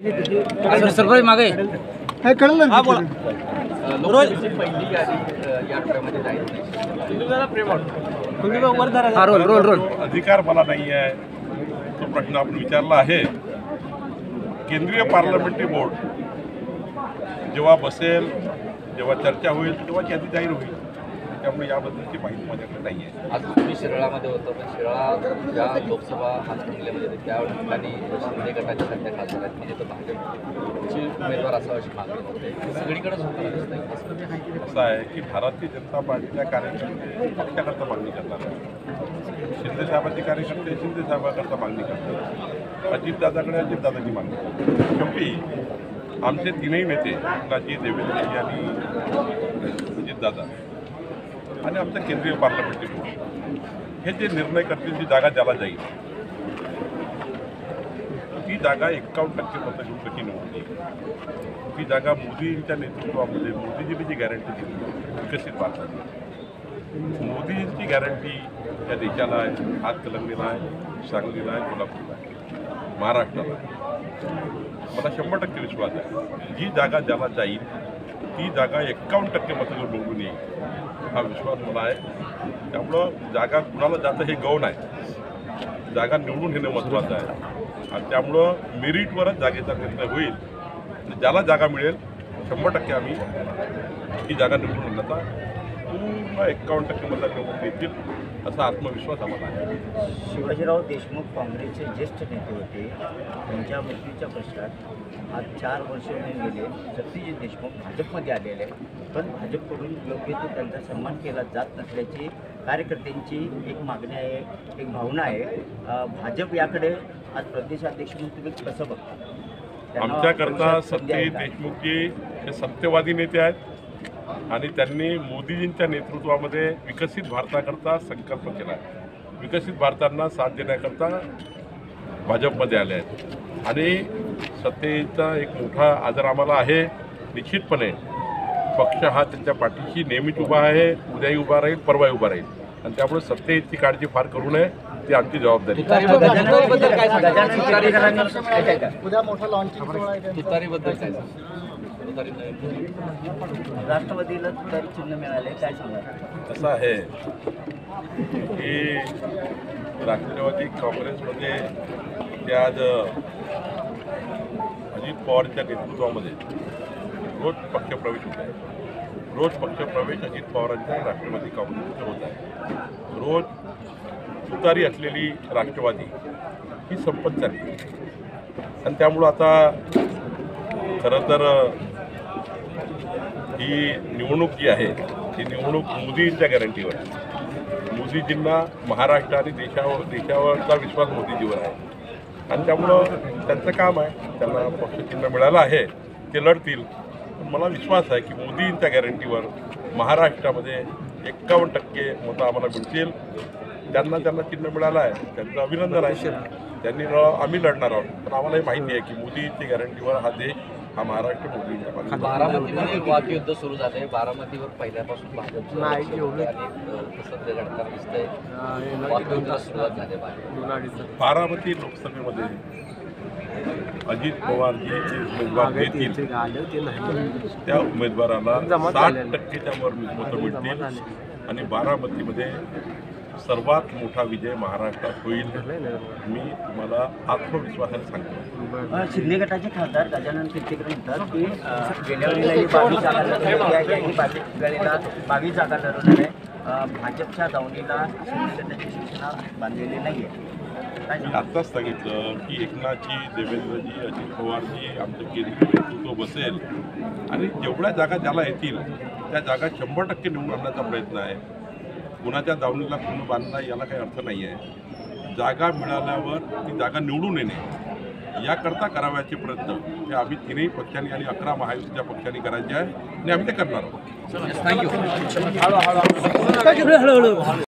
Surprise मागे काय कळलं ना बोला पहिली यादी या आठवड्यामध्ये जाईल रोल अधिकार मला नाही आहे तो प्रश्न आपण विचारला आहे। केंद्रीय पार्लमेंटरी बोर्ड जेव्हा बसेल जेव्हा चर्चा होईल तेव्हा यादी जाहीर होईल, त्यामुळे याबद्दलची माहिती माझ्याकडे नाही आहे। आज तुम्ही शिराळामध्ये होतं, पण शिराळा ज्या लोकसभा हातकणंगलेमध्ये होते त्या ठिकाणी शिंदे गटाचे सध्या खासदार आहेत, म्हणजे तो भाजपची उमेदवार असावा अशी मागणी होते, सगळीकडेच होताना दिसतंय। असं आहे की भारतीय जनता पार्टीच्या कार्यकर्ते पक्षाकरता मागणी करणार आहे, शिंदे साहेबांचे कार्यकर्ते शिंदे साहेबांकरता मागणी करतात, अजितदादाकडे अजितदादाची मागणी करतात। शेवटी आमचे तीनही नेते एकनाथजी, देवेंद्रजी आणि अजितदादा आणि आमचं केंद्रीय पार्लमेंटरी बोर्ड हे जे निर्णय करतील ती जागा ज्याला जाईल ती जागा 51% मतं घेऊन कशी निवडली, ती जागा मोदींच्या नेतृत्वामध्ये मोदीजींनी जी गॅरंटी दिली विकसित भारताची, मोदींची गॅरंटी या देशाला आहे, हातकणंगलेला आहे, सांगलीला आहे, कोल्हापूरला आहे, महाराष्ट्राला आहे। मला 100% विश्वास आहे जी जागा ज्याला जाईल ती जागा 51% मतं घेऊन निवडून येईल हा विश्वास मला आहे। त्यामुळं जागा कुणाला जातं हे गौण आहे, जागा निवडून घेणं महत्त्वाचं आहे आणि त्यामुळं मेरिटवरच जागेचा निर्णय होईल। ज्याला जागा मिळेल 100% आम्ही ही जागा निवडून आणण्याचा पूर्ण 51% मतं निवडून येतील असा आत्मविश्वास आम्हाला आहे। शिवाजीराव देशमुख काँग्रेसचे ज्येष्ठ नेते होते, त्यांच्या मृत्यूच्या पश्चात आज 4 वर्ष होऊन गेले। सत्यजित देशमुख भाजपमध्ये आलेले आहेत, पण भाजपकडून योग्य तो त्यांचा सन्मान केला जात नसल्याची कार्यकर्त्यांची एक मागणी आहे, एक भावना आहे। भाजप याकडे आज प्रदेशाध्यक्ष म्हणून तुम्ही कसं बघता? आमच्याकरता सत्यजित देशमुखजी हे सत्यवादी नेते आहेत आणि त्यांनी मोदीजींच्या नेतृत्वामध्ये विकसित भारताकरता संकल्प केला आहे, विकसित भारतांना साथ देण्याकरता भाजपमध्ये आले आहेत आणि सत्तेचा एक मोठा आदर आम्हाला आहे। निश्चितपणे पक्ष हा त्यांच्या पाठीशी नेहमीच उभा आहे, उद्याही उभा राहील, परवाही उभा राहील आणि त्यामुळे सत्तेची काळजी फार करू नये, ती आमची जबाबदारी। उद्या मोठा लॉन्चिंग सोहळा आहे, तुतारीबद्दल काय राष्ट्रवादीला तुतारी चिन्ह मिळाले, काय सांगा? असं आहे की राष्ट्रवादी काँग्रेसमध्ये ते आज अजित पवारच्या नेतृत्वामध्ये रोज पक्षप्रवेश होत आहे, रोज पक्षप्रवेश अजित पवारांच्या राष्ट्रवादी काँग्रेसमध्ये होत आहे। रोज तुतारी असलेली राष्ट्रवादी ही संपत चालली आणि त्यामुळं आता खरं तर ही निवडणूक जी आहे ती निवडणूक मोदींच्या गॅरंटीवर आहे। मोदीजींना महाराष्ट्र आणि देशावरचा विश्वास मोदीजीवर आहे आणि त्यामुळं त्यांचं काम आहे, त्यांना पक्षचिन्ह मिळालं आहे, ते लढतील। पण मला विश्वास आहे की मोदींच्या गॅरंटीवर महाराष्ट्रामध्ये 51% मतं आम्हाला मिळतील। त्यांना चिन्ह मिळालं आहे, त्यांचं अभिनंदन आहे, त्यांनी आम्ही लढणार आहोत, पण आम्हालाही माहिती आहे की मोदींच्या गॅरंटीवर हा देश हा महाराष्ट्र मोदींच्या पाठीशी। बारामतीमध्ये वाकयुद्ध सुरू झालंय, बारामतीवर पहिल्यापासून भाजपचं संजय गडकरी दिसतंय, वाकयुद्धाला सुरुवात झाली। बारामती लोकसभेमध्ये अजित पवार जे उमेदवार देतील त्या उमेदवाराला 60%च्या वर मतं मिळतील आणि बारामतीमध्ये सर्वात मोठा विजय महाराष्ट्रात होईल, मी तुम्हाला आत्मविश्वासाने सांगतो। शिंदे गटाचे खासदार गजानन कीर्तीकर म्हणतात की गेल्या वेळेलाही 22 जागा लढवल्या आहे, 22 जागा लढवणार आहे, भाजपच्या दावणीला शिवसेनेची शिवसेना बांधलेली नाही आहे। मी आत्ताच सांगितलं की एकनाथजी, देवेंद्रजी, अजित पवारजी आमचं केंद्रीय नेतृत्व बसेल आणि जेवढ्या जागा ज्याला येतील त्या जागा 100% निवडून आणण्याचा प्रयत्न आहे। कुणाच्या दावणीला कुण बांधणं याला काही अर्थ नाही आहे। जागा मिळाल्यावर ती जागा निवडून येणे याकरता करावयाचे प्रयत्न हे आम्ही तीनही पक्षांनी आणि 11 महायुतीच्या पक्षांनी करायचे आहे आणि आम्ही ते करणार आहोत। थँक्यू।